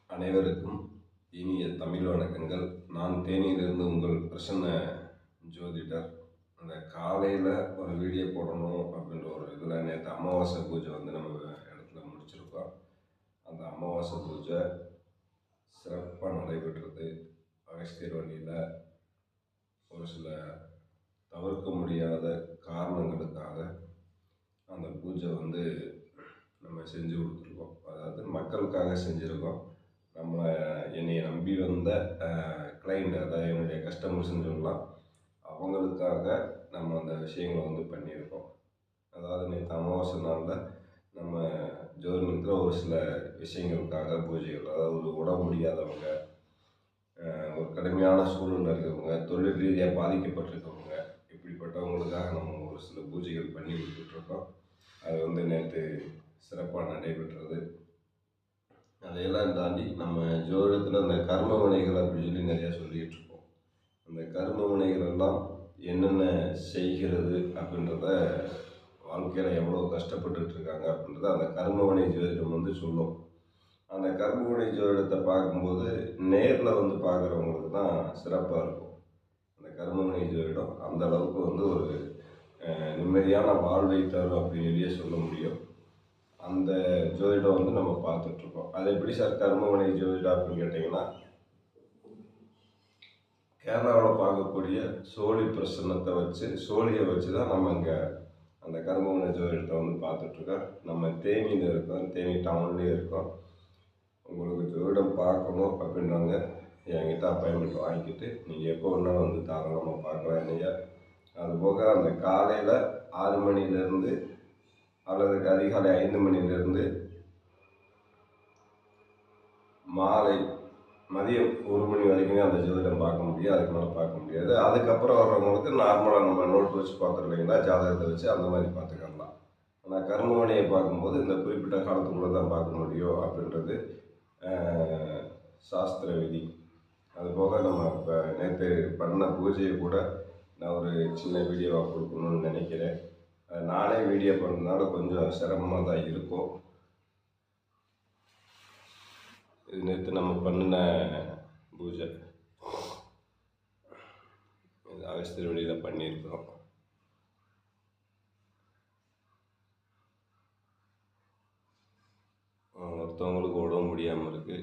அனைவருக்கும் இனிய தமிழ் வணக்கங்கள். நான் தேனியிலிருந்து உங்கள் பிரசன்ன ஜோதிடர். அந்த காலையில் ஒரு வீடியோ போடணும் அப்படின்ற ஒரு இதில் நேற்று அமாவாசை பூஜை நம்ம இடத்துல முடிச்சிருக்கோம். அந்த அமாவாசை பூஜை சிறப்பாக நடைபெற்றது. அகஸ்தியர் வழியில் ஒரு சில தவிர்க்க முடியாத காரணங்களுக்காக அந்த பூஜை நம்ம செஞ்சு கொடுத்துருக்கோம். அதாவது மக்களுக்காக செஞ்சுருக்கோம். என்னை நம்பி வந்த கிளைண்ட், அதாவது என்னுடைய கஸ்டமர்ஸ்ன்னு சொல்லலாம், அவங்களுக்காக நம்ம அந்த விஷயங்களை பண்ணியிருக்கோம். அதாவது நேற்று அமாவாசை நாளில் நம்ம ஜோதிடத்தில் ஒரு சில விஷயங்களுக்காக பூஜைகள், அதாவது உடம்பு முடியாதவங்க, ஒரு கடுமையான சூழ்நிலை இருக்கிறவங்க, தொழில் ரீதியாக பாதிக்கப்பட்டிருக்கவங்க, இப்படிப்பட்டவங்களுக்காக நம்ம ஒரு சில பூஜைகள் பண்ணி கொடுத்துட்ருக்கோம். அது நேற்று சிறப்பாக நடைபெற்றது. அதையெல்லாம் தாண்டி நம்ம ஜோதிடத்தில் அந்த கர்ம வினைகள் அப்படின்னு சொல்லி நிறையா சொல்லிகிட்டு இருக்கோம். அந்த கர்ம வினைகள் எல்லாம் என்னென்ன செய்கிறது அப்படின்றத, வாழ்க்கையில் எவ்வளோ கஷ்டப்பட்டுட்டு இருக்காங்க அப்படின்றத அந்த கர்மவினை ஜோதிடம் சொல்லும். அந்த கர்மவினை ஜோதிடத்தை பார்க்கும்போது நேரில் பார்க்குறவங்களுக்கு தான் சிறப்பாக இருக்கும். அந்த கர்மவினை ஜோதிடம் அந்த அளவுக்கு ஒரு நிம்மதியான வாழ்வை தரும் அப்படின்னு சொல்ல முடியும். அந்த ஜோதிடம் நம்ம பார்த்துட்ருக்கோம். அது எப்படி சார் கர்மவினை ஜோதிடம் அப்படின்னு கேட்டிங்கன்னா, கேரளாவில் பார்க்கக்கூடிய சோழி பிரசன்னத்தை சோழியை வச்சு தான் நம்ம இங்கே அந்த கர்மவினை ஜோதிடத்தை பார்த்துட்ருக்கோம். நம்ம தேனியில் இருக்கோம், தேனி டவுன்லேயே இருக்கோம். உங்களுக்கு ஜோதிடம் பார்க்கணும் அப்படின்றவங்க என்கிட்ட அப்பாயின்மெண்ட் வாங்கிக்கிட்டு நீங்கள் எப்போ வேணாலும் தாராளமாக பார்க்கலாம் இல்லையா. அதுபோக அந்த காலையில் 6 மணிலேருந்து அல்லது அதிகாலை 5 மணிலேருந்து மாலை மதியம் 1 மணி வரைக்குமே அந்த ஜோதிடம் பார்க்க முடியும். அதுக்கு மேலே பார்க்க முடியாது. அதுக்கப்புறம் வர்றவங்களுக்கு நார்மலாக நம்ம நோட் வச்சு பார்க்குறோம் இல்லைங்களா, ஜாதகத்தை வச்சு அந்த மாதிரி பார்த்துக்கலாம். ஆனால் கர்மவினையை பார்க்கும்போது இந்த குறிப்பிட்ட காலத்துக்குள்ளே தான் பார்க்க முடியும் அப்படின்றது சாஸ்திர விதி. அதுபோக நம்ம இப்போ நேற்று பண்ண பூஜையை கூட நான் ஒரு சின்ன வீடியோவாக கொடுக்கணும்னு நினைக்கிறேன். நானே வீடியோ பண்ணுறதுனால கொஞ்சம் சிரமமாக தான் இருக்கும். இது நேற்று நம்ம பண்ணின பூஜை, இது அகஸ்தியர் வழியில் பண்ணியிருக்கிறோம். ஒருத்தவங்களுக்கு உடம்பு முடியாமல் இருக்குது,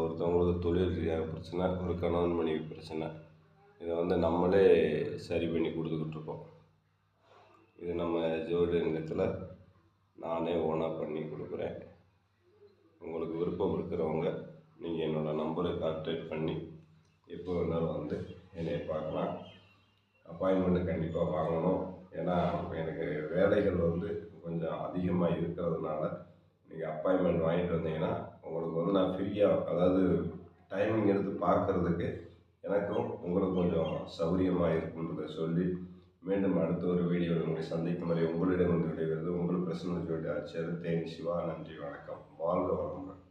ஒருத்தவங்களுக்கு தொழில் ரீதியாக பிரச்சனை, ஒரு கணவன் மனைவி பிரச்சனை. இதை நம்மளே சரி பண்ணி கொடுத்துக்கிட்ருக்கோம். இது நம்ம ஜோதிட நிலையத்தில் நானே ஓனாக பண்ணி கொடுக்குறேன். உங்களுக்கு விருப்பம் இருக்கிறவங்க நீங்கள் என்னோடய நம்பரை கான்டாக்ட் பண்ணி எப்போ வேணாலும் என்னை பார்க்கலாம். அப்பாயின்மெண்ட்டு கண்டிப்பாக வாங்கணும். ஏன்னா எனக்கு வேலைகள் கொஞ்சம் அதிகமாக இருக்கிறதுனால நீங்கள் அப்பாயின்மெண்ட் வாங்கிட்டு வந்தீங்கன்னா உங்களுக்கு நான் ஃப்ரீயாக, அதாவது டைமிங் எடுத்து பார்க்குறதுக்கு எனக்கும் உங்களுக்கு கொஞ்சம் சௌகரியமாக இருக்குன்றதை சொல்லி, மீண்டும் அடுத்த ஒரு வீடியோவில் உங்களை சந்திக்கும் வரை உங்களிடம் விடைபெறுவது உங்கள் பிரசன்ன ஜோதிட ஆச்சாரியர் தேனி சிவா. நன்றி, வணக்கம், வாழ்க வளமுடன்.